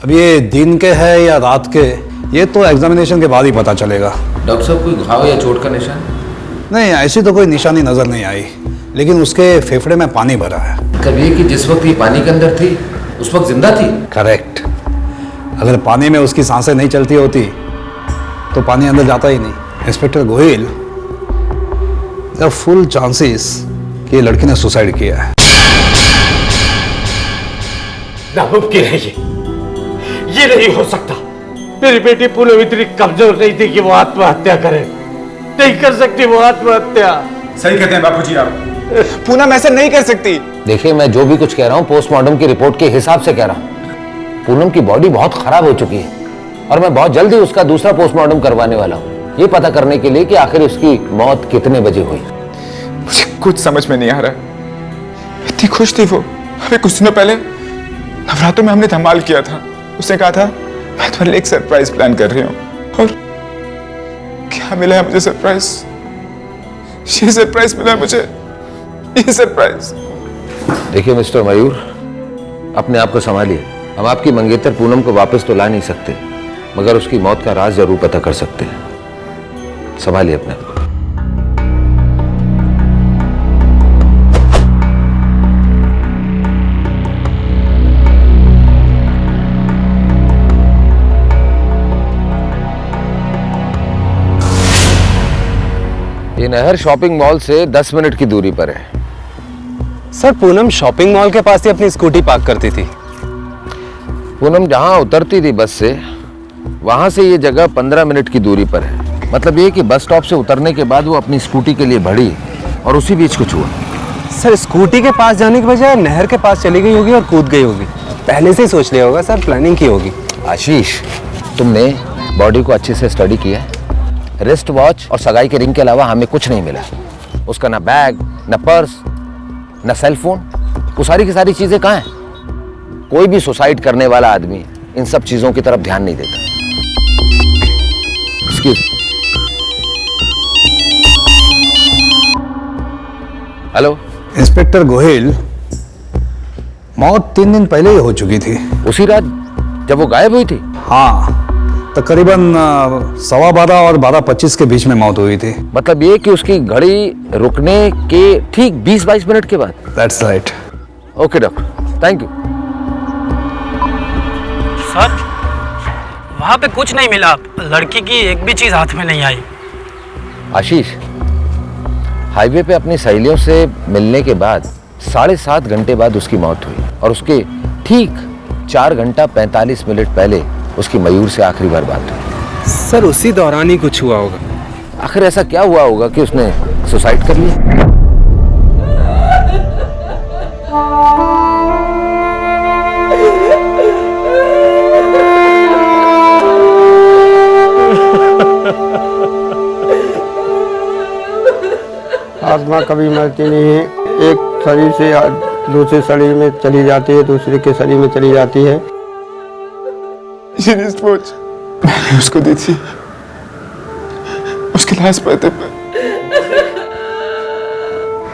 अब ये दिन के है या रात के, ये तो एग्जामिनेशन के बाद ही पता चलेगा। डॉक्टर साहब, कोई घाव या चोट का निशान? नहीं, ऐसी तो कोई निशानी नजर नहीं आई, लेकिन उसके फेफड़े में पानी भरा है। मतलब ये कि जिस वक्त ये पानी के अंदर थी उस वक्त जिंदा थी? करेक्ट। अगर पानी में उसकी सांसें नहीं चलती होती तो पानी अंदर जाता ही नहीं। Inspector Gohil, there are full chances कि ये लड़की ने सुसाइड किया है। नामुमकिन है ये नहीं हो सकता। मेरी बेटी पूनम इतनी कमजोर नहीं थी कि वो आत्महत्या करे। नहीं कर सकती वो आत्महत्या। सही कहते हैं बापूजी आप, पूनम ऐसा नहीं कर सकती। देखिए, मैं जो भी कुछ कह रहा हूँ पोस्टमार्टम की रिपोर्ट के हिसाब से कह रहा हूँ। पूनम की बॉडी बहुत खराब हो चुकी है और मैं बहुत जल्दी उसका दूसरा पोस्टमार्टम करवाने वाला हूँ, ये पता करने के लिए कि आखिर उसकी मौत कितने बजे हुई। मुझे कुछ समझ में नहीं आ रहा। इतनी खुश थी वो। अभी कुछ दिनों पहले नवरात्रों में हमने धमाल किया था। उसने कहा था मैं तुम्हारे लिए एक सरप्राइज प्लान कर रही हूँ, और क्या मिला है मुझे? सरप्राइज। ये सरप्राइज मिला है मुझे, ये सरप्राइज। देखिए मिस्टर मयूर, अपने आप को संभालिए। हम आपकी मंगेतर पूनम को वापस तो ला नहीं सकते, मगर उसकी मौत का राज जरूर पता कर सकते हैं। संभालिए अपने आप को। ये नहर शॉपिंग मॉल से 10 मिनट की दूरी पर है। सर, पूनम शॉपिंग मॉल के पास ही अपनी स्कूटी पार्क करती थी। पूनम जहां उतरती थी बस से, वहां से ये जगह 15 मिनट की दूरी पर है। मतलब ये कि बस स्टॉप से उतरने के बाद वो अपनी स्कूटी के लिए बढ़ी और उसी बीच कुछ हुआ। सर, स्कूटी के पास जाने के बजाय नहर के पास चली गई होगी और कूद गई होगी। पहले से ही सोच लिया होगा सर, प्लानिंग की होगी। आशीष, तुमने बॉडी को अच्छे से स्टडी किया है? रिस्ट वॉच और सगाई के रिंग के अलावा हमें कुछ नहीं मिला। उसका ना बैग, ना पर्स, ना सेल फोन। वो सारी की सारी चीजें कहाँ हैं? कोई भी सुसाइड करने वाला आदमी इन सब चीजों की तरफ ध्यान नहीं देता। Excuse me. Hello inspector Gohil, मौत 3 दिन पहले ही हो चुकी थी। उसी रात जब वो गायब हुई थी? हाँ, तकरीबन 12:15 और 12:25 के बीच में मौत हुई थी। मतलब ये कि उसकी घड़ी रुकने के ठीक 20-22 मिनट के बाद? That's right. Okay doctor, thank you. Sir, वहाँ पे कुछ नहीं मिला। लड़की की एक भी चीज हाथ में नहीं आई। आशीष, हाईवे पे अपनी सहेलियों से मिलने के बाद 7.5 घंटे बाद उसकी मौत हुई और उसके ठीक 4 घंटा 45 मिनट पहले उसकी मयूर से आखिरी बार बात हुई। सर, उसी दौरान ही कुछ हुआ होगा। आखिर ऐसा क्या हुआ होगा कि उसने सुसाइड कर लिया? आत्मा कभी मरती नहीं है। एक शरीर से दूसरे शरीर में चली जाती है, दूसरे के शरीर में चली जाती है। ये रिस्ट वॉच मैंने उसको दी थी उसके लाश पड़ते पर,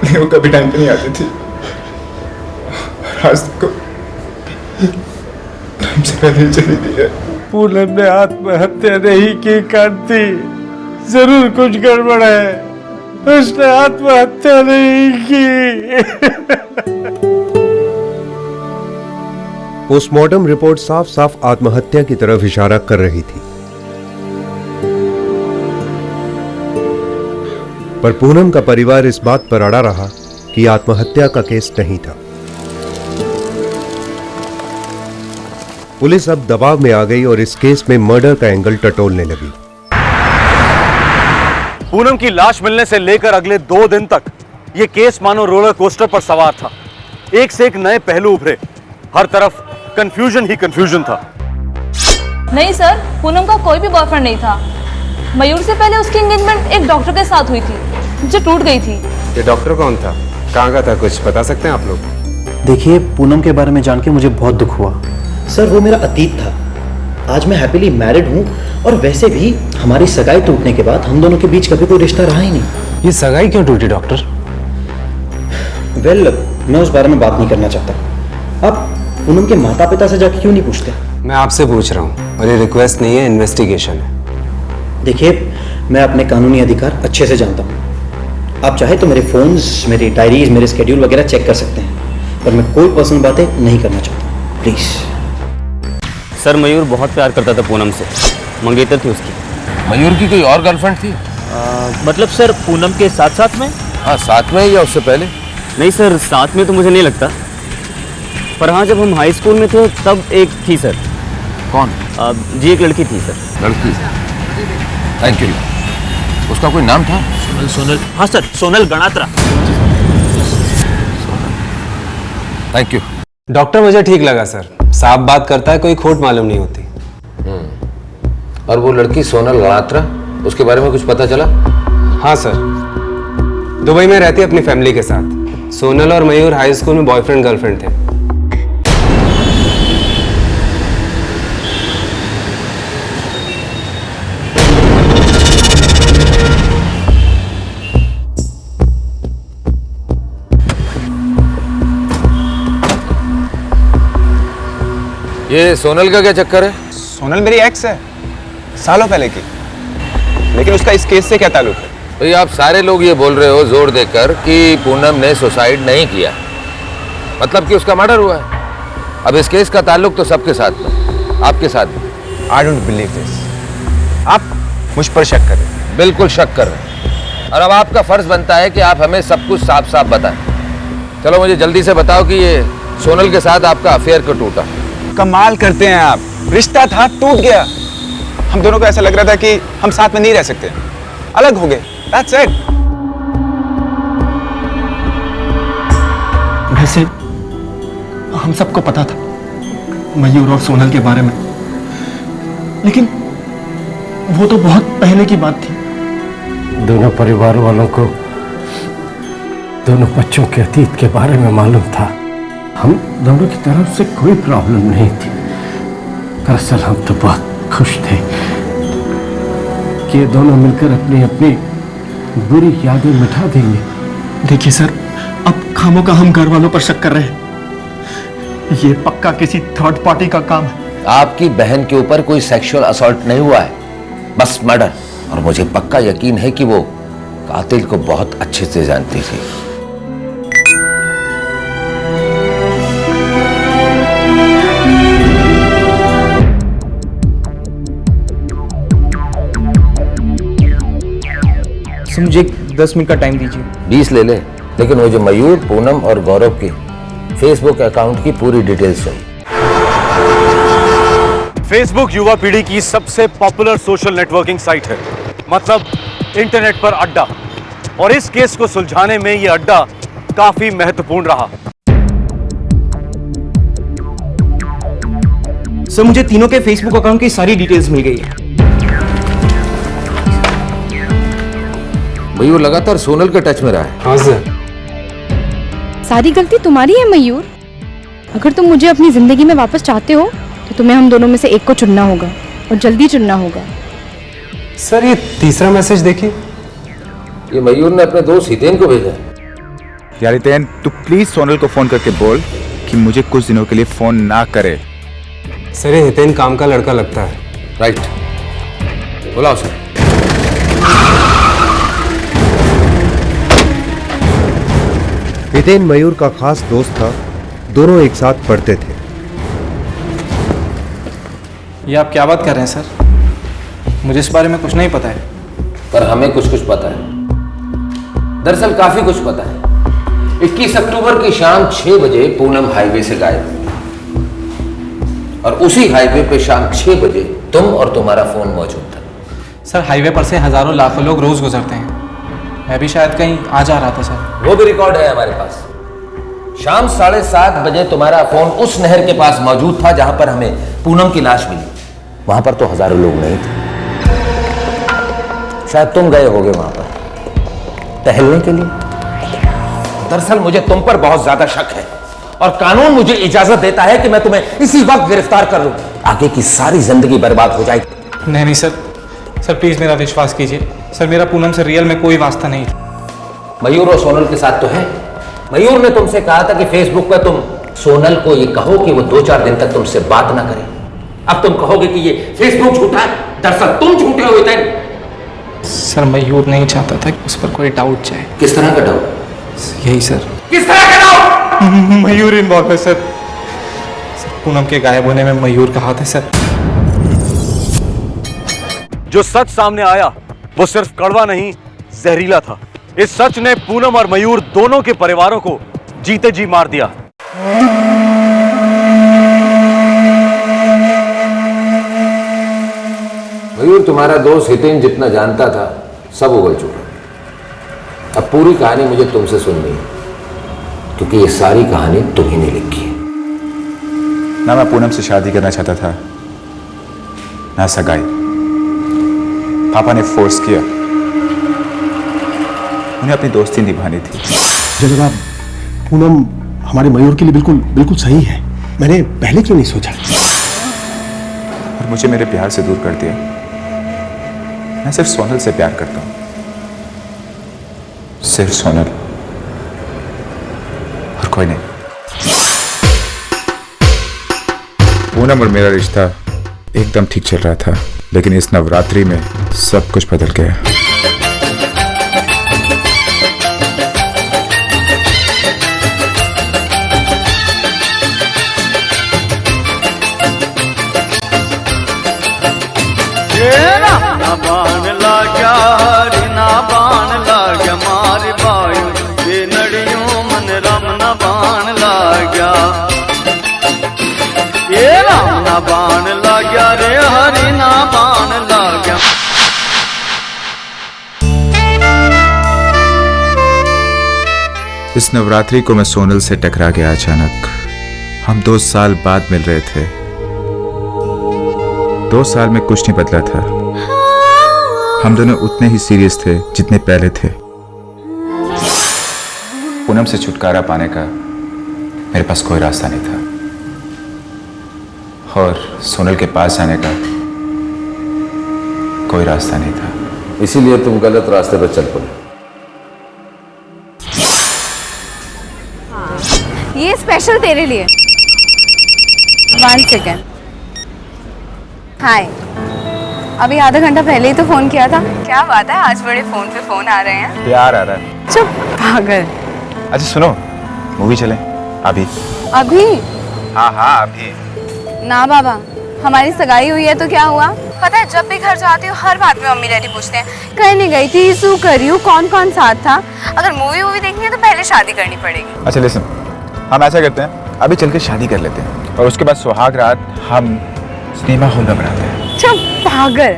लेकिन वो कभी टाइम पे नहीं आती थी। आज तक टाइम से पहले ही चली गई है। पूनम ने आत्महत्या नहीं की कांति, जरूर कुछ गड़बड़ है। उसने आत्महत्या नहीं की। पोस्टमार्टम रिपोर्ट साफ साफ आत्महत्या की तरफ इशारा कर रही थी, पर पूनम का परिवार इस बात पर अड़ा रहा कि आत्महत्या का केस नहीं था। पुलिस अब दबाव में आ गई और इस केस में मर्डर का एंगल टटोलने लगी। पूनम की लाश मिलने से लेकर अगले 2 दिन तक यह केस मानो रोलर कोस्टर पर सवार था। एक से एक नए पहलू उभरे, हर तरफ कंफ्यूजन ही कंफ्यूजन था। नहीं सर, पूनम का कोई भी बॉयफ्रेंड नहीं था। मयूर से पहले उसकी एंगेजमेंट एक डॉक्टर के साथ हुई थी। जो टूट गई थी। ये डॉक्टर कौन था, कहाँ का था, कुछ बता सकते हैं आप लोग? देखिए, पूनम के बारे में जान के मुझे बहुत दुख हुआ। सर वो मेरा अतीत था। आज मैं हैप्पीली मैरिड हूँ और वैसे भी हमारी सगाई टूटने के बाद हम दोनों के बीच कभी कोई रिश्ता रहा ही नहीं। ये सगाई क्यों टूटी डॉक्टर? वेल, मैं उस बारे में बात नहीं करना चाहता। आप पूनम के माता पिता से जाके क्यों नहीं पूछते? मैं आपसे पूछ रहा हूँ और ये रिक्वेस्ट नहीं है, इन्वेस्टिगेशन है। देखिए, मैं अपने कानूनी अधिकार अच्छे से जानता हूँ। आप चाहे तो मेरे फोन्स, मेरी डायरीज, मेरे स्केड्यूल वगैरह चेक कर सकते हैं, पर मैं कोई पर्सनल बातें नहीं करना चाहता। प्लीज। सर मयूर बहुत प्यार करता था पूनम से, मंगेतर थी उसकी। मयूर की कोई और गर्लफ्रेंड थी? मतलब सर पूनम के साथ साथ में? हाँ, साथ में या उससे पहले? नहीं सर, साथ में तो मुझे नहीं लगता, पर हाँ जब हम हाई स्कूल में थे तब एक थी सर। कौन? जी एक लड़की थी सर। लड़की? Thank you. उसका कोई नाम था? सोनल। हाँ sir, Sonal Ganatra. Thank you. Doctor मुझे ठीक लगा सर, साफ बात करता है, कोई खोट मालूम नहीं होती। और वो लड़की सोनल गणात्रा, उसके बारे में कुछ पता चला? हाँ सर, दुबई में रहती है अपनी फैमिली के साथ। सोनल और मयूर हाई स्कूल में बॉयफ्रेंड गर्लफ्रेंड थे। ये सोनल का क्या चक्कर है? सोनल मेरी एक्स है, सालों पहले की, लेकिन उसका इस केस से क्या ताल्लुक है? भाई आप सारे लोग ये बोल रहे हो जोर देकर कि पूनम ने सुसाइड नहीं किया, मतलब कि उसका मर्डर हुआ है। अब इस केस का ताल्लुक तो सबके साथ में, आपके साथ भी। I don't believe this. आप मुझ पर शक कर रहे हैं? बिल्कुल शक कर रहे हैं, और अब आपका फर्ज बनता है कि आप हमें सब कुछ साफ साफ बताएं। चलो मुझे जल्दी से बताओ कि ये सोनल के साथ आपका अफेयर क्यों टूटा? कमाल करते हैं आप, रिश्ता था टूट गया। हम दोनों को ऐसा लग रहा था कि हम साथ में नहीं रह सकते, अलग हो गए। That's it. वैसे हम सबको पता था मयूर और सोनल के बारे में, लेकिन वो तो बहुत पहले की बात थी। दोनों परिवार वालों को दोनों बच्चों के अतीत के बारे में मालूम था। हम दोनों की तरफ से कोई प्रॉब्लम नहीं थी। दरअसल हम तो बहुत खुश थे कि ये दोनों मिलकर अपनी अपनी बुरी यादें मिटा देंगे। देखिए सर, अब खामों का हम घर वालों पर शक कर रहे हैं। ये पक्का किसी थर्ड पार्टी का काम है। आपकी बहन के ऊपर कोई सेक्सुअल असॉल्ट नहीं हुआ है, बस मर्डर। और मुझे पक्का यकीन है कि वो कातिल को बहुत अच्छे से जानती थी। मुझे 10 मिनट का टाइम दीजिए। 20 ले ले, लेकिन वो जो मयूर, पूनम और गौरव के फेसबुक अकाउंट की पूरी डिटेल्स चाहिए। फेसबुक युवा पीढ़ी की सबसे पॉपुलर सोशल नेटवर्किंग साइट है, मतलब इंटरनेट पर अड्डा। और इस केस को सुलझाने में यह अड्डा काफी महत्वपूर्ण रहा। सर मुझे तीनों के फेसबुक अकाउंट की सारी डिटेल्स मिल गई है। मयूर लगातार सोनल के टच में रहा है। हाँ सर। सारी गलती तुम्हारी है मयूर। अगर तुम मुझे अपनी जिंदगी में वापस चाहते हो तो तुम्हें हम दोनों में से एक को चुनना होगा, और जल्दी चुनना होगा। सर ये तीसरा मैसेज देखिए, ये मयूर ने अपने दोस्त हितेन को भेजा है। यार हितेन, तू प्लीज सोनल को फोन करके बोल कि मुझे कुछ दिनों के लिए फोन ना करे। सर ये हितेन काम का लड़का लगता है। राइट, बुलाओ सर। हितेन मयूर का खास दोस्त था, दोनों एक साथ पढ़ते थे। ये आप क्या बात कर रहे हैं सर? मुझे इस बारे में कुछ नहीं पता है। पर हमें कुछ कुछ पता है। दरअसल काफी कुछ पता है। 21 अक्टूबर की शाम 6 बजे पूनम हाईवे से गायब हुई, और उसी हाईवे पे शाम 6 बजे तुम और तुम्हारा फोन मौजूद था। सर हाईवे पर से हजारों लाखों लोग रोज गुजरते हैं, मैं भी शायद कहीं आ जा रहा था सर। वो भी रिकॉर्ड है हमारे पास। शाम 7:30 बजे तुम्हारा फोन उस नहर के पास मौजूद था जहां पर हमें पूनम की लाश मिली। वहां पर तो हजारों लोग नहीं थे, शायद तुम गए होगे वहां पर। टहलने के लिए? दरअसल मुझे तुम पर बहुत ज्यादा शक है और कानून मुझे इजाजत देता है कि मैं तुम्हें इसी वक्त गिरफ्तार कर लूं। आगे की सारी जिंदगी बर्बाद हो जाएगी। नहीं सर, सर प्लीज मेरा विश्वास कीजिए सर, मेरा पूनम से रियल में कोई वास्ता नहीं। मयूर और सोनल के साथ तो है। मयूर ने तुमसे कहा था कि फेसबुक पर तुम सोनल को ये कहो कि वो 2-4 दिन तक तुमसे बात ना करे। अब तुम कहोगे कि ये फेसबुक झूठा है, दरअसल तुम झूठे हो। सर मयूर नहीं चाहता था कि उस पर कोई डाउट जाए। किस तरह का डाउट? यही सर, किस तरह का डाउट? मयूर इन्वॉल्व है सर। पूनम के गायब होने में मयूर का हाथ है सर। जो सच सामने आया वो सिर्फ कड़वा नहीं, जहरीला था। इस सच ने पूनम और मयूर दोनों के परिवारों को जीते जी मार दिया। मयूर तुम्हारा दोस्त हितेन जितना जानता था सब उगल चुका। अब पूरी कहानी मुझे तुमसे सुननी है, क्योंकि ये सारी कहानी तुम्ही ने लिखी है। ना मैं पूनम से शादी करना चाहता था, ना सगाई। पापा ने फोर्स किया, उन्हें अपनी दोस्ती निभानी थी। जनाब, पूनम हमारे मयूर के लिए बिल्कुल बिल्कुल सही है। मैंने पहले क्यों नहीं सोचा? और मुझे मेरे प्यार से दूर कर दिया। मैं सिर्फ सोनल से प्यार करता हूं, सिर्फ सोनल और कोई नहीं। पूनम और मेरा रिश्ता एकदम ठीक चल रहा था, लेकिन इस नवरात्रि में सब कुछ बदल गया। ना बाण लाग्या हरी ना बाण लाग्या मारी बायु ये नड़ियों मन रम ना बाण लाग्या। ये राम ना बाण लाग्या रे हरी ना बाण लाग्या। इस नवरात्रि को मैं सोनल से टकरा गया अचानक। हम 2 साल बाद मिल रहे थे। 2 साल में कुछ नहीं बदला था। हम दोनों उतने ही सीरियस थे जितने पहले थे। पूनम से छुटकारा पाने का मेरे पास कोई रास्ता नहीं था, और सोनल के पास आने का कोई रास्ता नहीं था। इसीलिए तुम गलत रास्ते पर चल पड़े। ये स्पेशल तेरे लिए। 1 सेकेंड। हाय, अभी आधा घंटा पहले ही तो फोन किया था। क्या बात है, आज बड़े फोन पे फोन आ रहे हैं। प्यार आ रहा है। चुप पागल। अच्छा सुनो, मूवी चलें अभी? अभी? हाँ हाँ अभी। ना बाबा, हमारी सगाई हुई है तो क्या हुआ? पता है, जब भी घर जाती हूँ हर बात में मम्मी डैडी पूछते हैं कहीं नहीं गई थी, शू करी हूँ, कौन कौन साथ था। अगर मूवी देखनी है तो पहले शादी करनी पड़ेगी। अच्छा लिसन, हम ऐसा करते हैं, अभी चल के शादी कर लेते हैं और उसके बाद सुहाग रात हम सिनेमा हॉल में बनाते हैं। चुप पागल।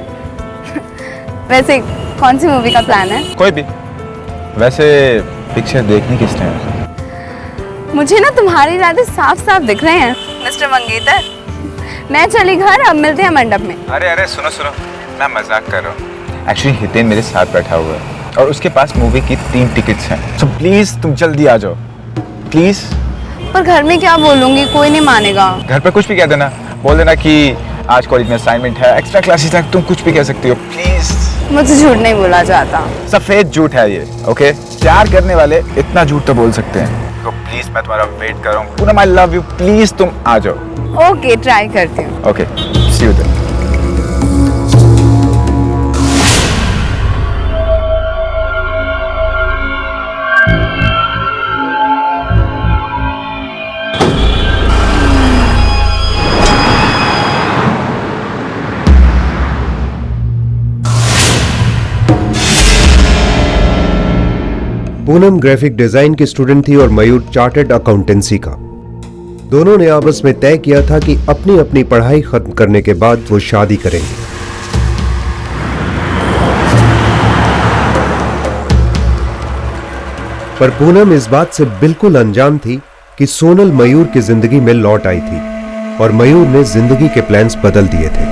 वैसे कौन सी मूवी का प्लान है? कोई भी। वैसे पिक्चर देखनी किसने है? मुझे ना तुम्हारे इरादे साफ साफ दिख रहे हैं मिस्टर मंगेतर। मैं चली घर, अब मिलते हैं मंडप में। अरे सुनो सुनो, मैं मजाक कर रहा हूँ। एक्चुअली हितेन मेरे साथ बैठा हुआ है और उसके पास मूवी की 3 टिकट्स हैं। तो प्लीज तुम जल्दी आ जाओ प्लीज। पर घर में क्या बोलूंगी, कोई नहीं मानेगा। घर पे कुछ भी कह देना, बोल देना कि आज कॉलेज में असाइनमेंट है, एक्स्ट्रा क्लासेस है, तुम कुछ भी कह सकती हो प्लीज। मुझे झूठ नहीं बोला जाता। सफेद झूठ है ये, ओके? प्यार करने वाले इतना झूठ तो बोल सकते हैं। तो प्लीज मैं तुम्हारा वेट कर रहा हूँ। Poonam I love you, please तुम आ जाओ। ओके, ट्राई करती हूँ। Okay, see you then. Poonam graphic design की स्टूडेंट थी और मयूर चार्टर्ड अकाउंटेंसी का। दोनों ने आपस में तय किया था कि अपनी अपनी पढ़ाई खत्म करने के बाद वो शादी करेंगे। पर पूनम इस बात से बिल्कुल अनजान थी कि सोनल मयूर की जिंदगी में लौट आई थी और मयूर ने जिंदगी के प्लान्स बदल दिए थे।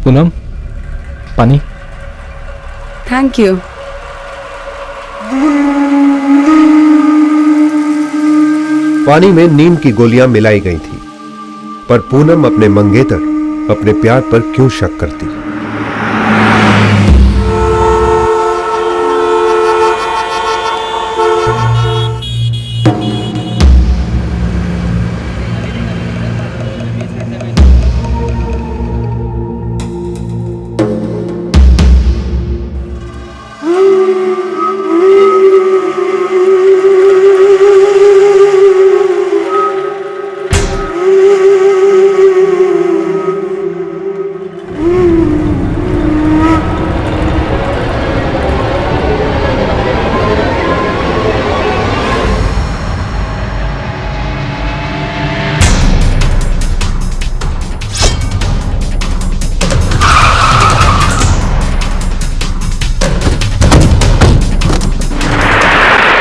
पूनम, पानी। Thank you. पानी में नीम की गोलियां मिलाई गई थी, पर पूनम अपने मंगेतर, अपने प्यार पर क्यों शक करती?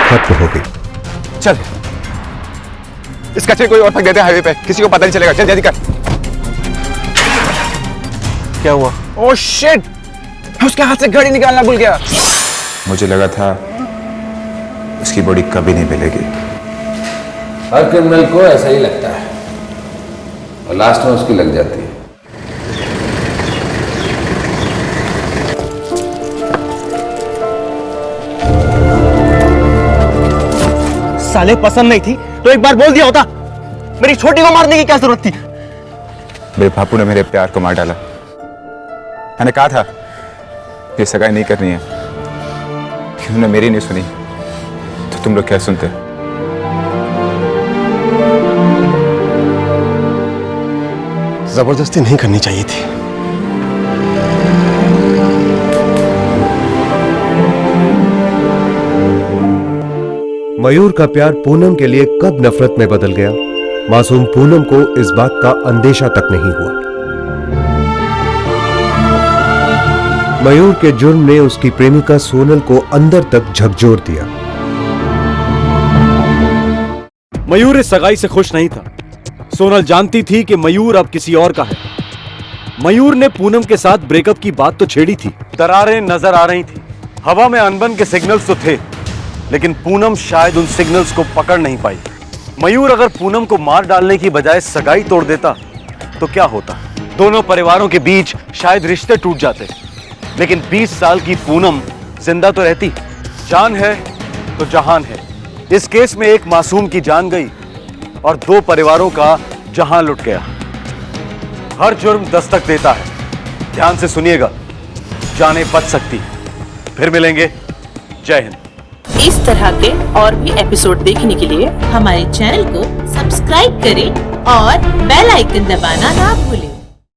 खत्म हो गई। चल, इस कचरे कोई और फेंक देते हैं हाईवे पे, किसी को पता नहीं चलेगा। चल जल्दी कर। क्या हुआ? ओह शिट, उसके हाथ से घड़ी निकालना भूल गया। मुझे लगा था उसकी बॉडी कभी नहीं मिलेगी। हर क्रिमिनल को ऐसा ही लगता है और लास्ट में उसकी लग जाती है। साले पसंद नहीं थी तो एक बार बोल दिया होता। मेरी छोटी को मारने की क्या जरूरत थी? मेरे बापू ने मेरे प्यार को मार डाला। मैंने कहा था ये सगाई नहीं करनी है, उन्होंने मेरी नहीं सुनी तो तुम लोग क्या सुनते? जबरदस्ती नहीं करनी चाहिए थी। मयूर का प्यार पूनम के लिए कब नफरत में बदल गया, मासूम पूनम को इस बात का अंदेशा तक नहीं हुआ। मयूर के जुर्म ने उसकी प्रेमिका सोनल को अंदर तक झकझोर दिया। मयूर इस सगाई से खुश नहीं था। सोनल जानती थी कि मयूर अब किसी और का है। मयूर ने पूनम के साथ ब्रेकअप की बात तो छेड़ी थी। दरारें नजर आ रही थी, हवा में अनबन के सिग्नल्स तो थे, लेकिन पूनम शायद उन सिग्नल्स को पकड़ नहीं पाई। मयूर अगर पूनम को मार डालने की बजाय सगाई तोड़ देता तो क्या होता? दोनों परिवारों के बीच शायद रिश्ते टूट जाते, लेकिन 20 साल की पूनम जिंदा तो रहती। जान है तो जहान है। इस केस में एक मासूम की जान गई और 2 परिवारों का जहां लुट गया। हर जुर्म दस्तक देता है, ध्यान से सुनिएगा, जाने बच सकती है। फिर मिलेंगे। जय हिंद। इस तरह के और भी एपिसोड देखने के लिए हमारे चैनल को सब्सक्राइब करें और बेल आइकन दबाना ना भूलें।